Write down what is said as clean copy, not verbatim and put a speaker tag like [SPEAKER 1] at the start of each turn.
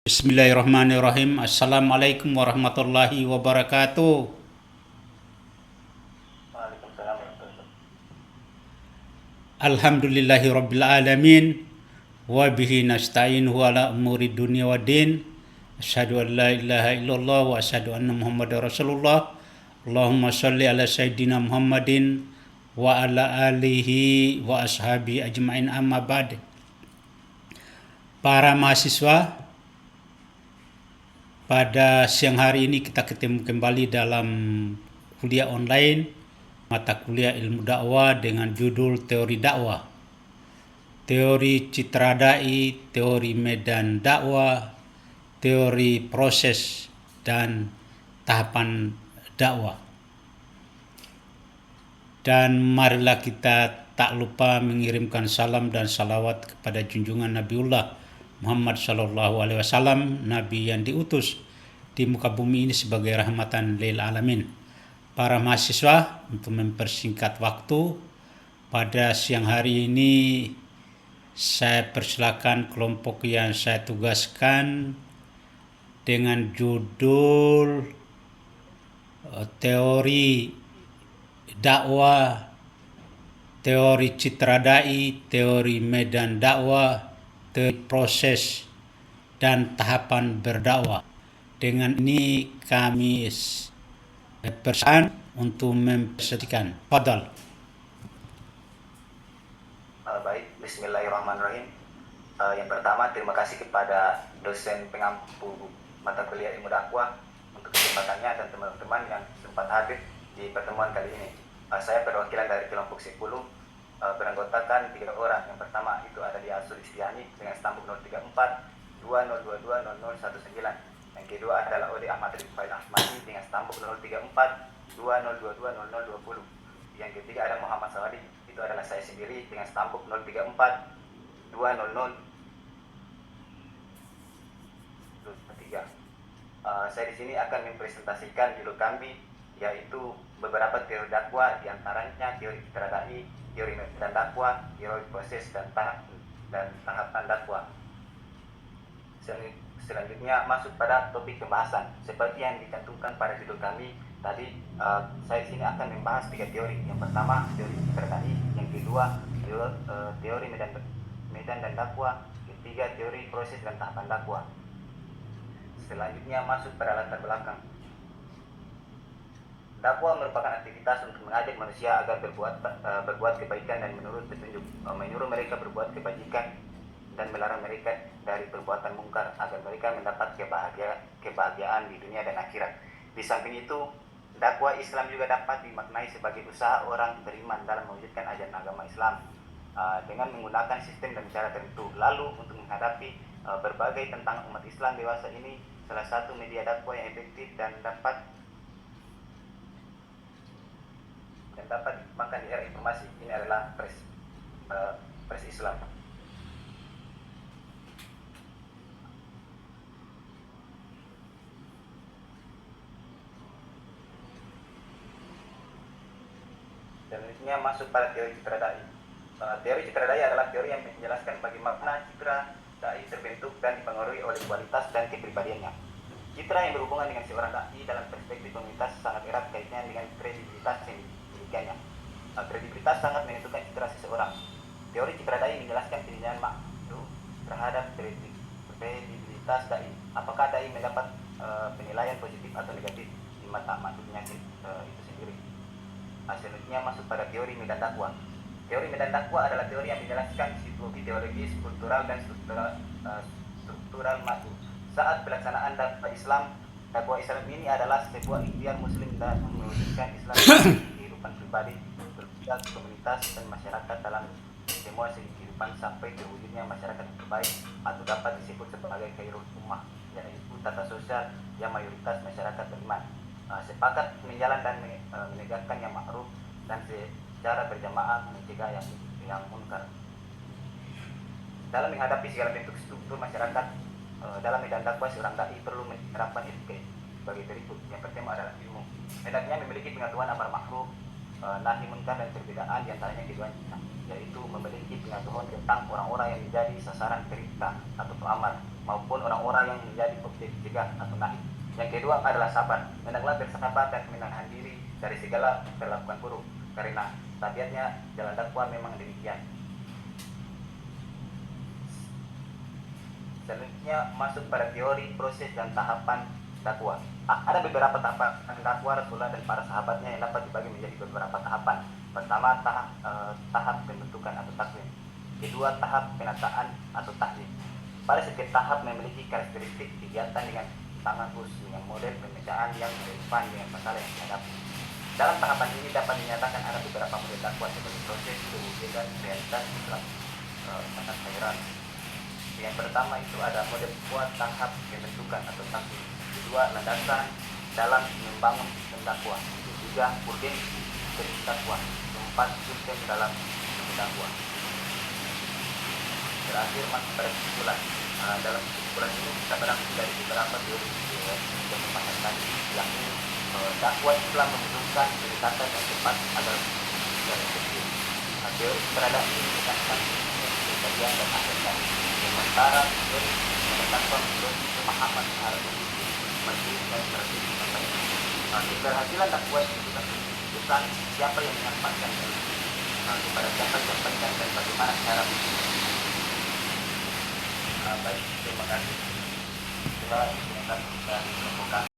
[SPEAKER 1] Bismillahirrahmanirrahim. Assalamualaikum warahmatullahi wabarakatuh.
[SPEAKER 2] Waalaikumsalam warahmatullahi
[SPEAKER 1] Alhamdulillahi rabbil alamin. Wa bihi nasta'inu ala umuri dunia wa din. Asyhadu an la ilaha illallah wa asyhadu anna Muhammadar Rasulullah. Allahumma salli ala sayyidina Muhammadin wa ala alihi wa ashabi ajmain, amma ba'd. Para mahasiswa, pada siang hari ini kita ketemu kembali dalam kuliah online mata kuliah ilmu dakwah dengan judul teori dakwah, teori citra dai, teori medan dakwah, teori proses dan tahapan dakwah. Dan marilah kita tak lupa mengirimkan salam dan salawat kepada junjungan Nabiullah Muhammad Sallallahu Alaihi Wasallam, Nabi yang diutus di muka bumi ini sebagai rahmatan lil alamin. Para mahasiswa, untuk mempersingkat waktu, pada siang hari ini saya persilakan kelompok yang saya tugaskan dengan judul teori dakwah, teori citra dai, teori medan dakwah, teori proses dan tahapan berdakwah. Dengan ini kami berpesan untuk mempresentasikan. Fadal.
[SPEAKER 2] Baik, Bismillahirrahmanirrahim. Yang pertama, terima kasih kepada dosen pengampu mata kuliah ilmu dakwah untuk kesempatannya dan teman-teman yang sempat hadir di pertemuan kali ini. Saya perwakilan dari kelompok 10, beranggotakan 3 orang. Yang pertama itu ada Asul Istiani dengan stambuk 034 2022 0019. Yang kedua adalah Ode Ahmad Rizfail Ahmadi dengan stambuk 034 2022 0020. Yang ketiga ada Muhammad Sawadi, itu adalah saya sendiri dengan stambuk 034 200 3. Saya di sini akan mempresentasikan judul kami, yaitu beberapa teori dakwah, diantaranya teori citra dai, teori medan dakwah, teori proses dan tahapan dakwah. Selanjutnya masuk pada topik pembahasan. Seperti yang dicantumkan pada judul kami tadi, saya di sini akan membahas 3 teori. Yang pertama teori citra dai, yang kedua teori medan dan dakwah, ketiga teori proses dan tahapan dakwah. Selanjutnya masuk pada latar belakang. Dakwah merupakan aktivitas untuk mengajak manusia agar berbuat kebaikan dan menyuruh mereka berbuat kebajikan dan melarang mereka dari perbuatan mungkar agar mereka mendapat kebahagiaan di dunia dan akhirat. Di samping itu, dakwah Islam juga dapat dimaknai sebagai usaha orang beriman dalam mewujudkan ajaran agama Islam dengan menggunakan sistem dan cara tertentu. Lalu untuk menghadapi berbagai tantangan umat Islam dewasa ini, salah satu media dakwah yang efektif dan dapat dikembangkan di era informasi ini adalah pers Islam. Selanjutnya masuk pada teori citra dai. Teori citra dai adalah teori yang menjelaskan bagaimana citra dai terbentuk dan dipengaruhi oleh kualitas dan kepribadiannya. Citra yang berhubungan dengan seorang dai dalam perspektif komunitas sangat erat kaitannya dengan kredibilitas yang dimilikinya. Kredibilitas sangat menentukan citra seseorang. Teori citra dai menjelaskan penilaian makhluk terhadap kredibilitas dai. Apakah dai mendapat penilaian positif atau negatif di mata makhluknya itu sendiri. Selanjutnya masuk pada teori medan dakwah. Teori medan dakwah adalah teori yang menjelaskan psikologi, teologis, kultural dan struktural makhluk. Saat pelaksanaan dakwah Islam ini adalah sebuah ikhtiar muslim dan mewujudkan Islam di kehidupan pribadi, keluarga, komunitas dan masyarakat dalam semua segi kehidupan sampai terwujudnya masyarakat yang terbaik atau dapat disebut sebagai khairul ummah, yaitu tata sosial yang mayoritas masyarakat beriman sepakat menjalan dan menegakkan yang ma'ruf dan secara berjamaah mencegah yang munkar. Dalam menghadapi segala bentuk struktur masyarakat, dalam medan dakwah seorang dai perlu menerapkan etika sebagai berikut. Yang pertama adalah ilmu. Hendaknya memiliki pengetahuan amar ma'ruf, nahi munkar dan perbedaan diantaranya keduanya, yaitu memiliki pengetahuan tentang orang-orang yang menjadi sasaran perintah atau pelamar, maupun orang-orang yang menjadi objek cegah atau nahi. Yang kedua adalah sabar, hendaklah bersabar dan menahan diri dari segala perlakuan buruk, karena tabiatnya jalan dakwah memang demikian. Selanjutnya masuk pada teori, proses, dan tahapan dakwah. Ada beberapa tahapan dakwah Rasulullah dan para sahabatnya yang dapat dibagi menjadi beberapa tahapan. Pertama, tahap pembentukan atau takwim. Kedua, tahap penataan atau tahlim. Pada setiap tahap memiliki karakteristik kegiatan dengan tangan khusus, dengan model pembacaan yang relevan dengan masalah yang dihadapi. Dalam tahapan ini dapat dinyatakan ada beberapa model dakwah sebagai proses, kewujudan, realitas, Islam, sangat khairan. Yang pertama itu ada model buat tahap pembentukan atau takwim. Kedua, landasan dalam membangun sistem dakwah. Ketiga, urgensi sistem dakwah. Keempat, sistem dalam dakwah. Terakhir masuk pada kesimpulan. Dalam kesimpulan ini kita berangkat dari beberapa teori yang dikembangkan tadi, yakni dakwah Islam membutuhkan pendekatan yang tepat agar bisa efektif. Teori keberadaan ini menekankan kepribadian dan akhirnya, sementara teori pengetahuan metode pemahaman arah kondisi masih dan strategi kampanye. Keberhasilan dakwah itu menentukan siapa yang menyampaikan kepada siapa disampaikan dan bagaimana cara. Baik, terima kasih. Setelah kita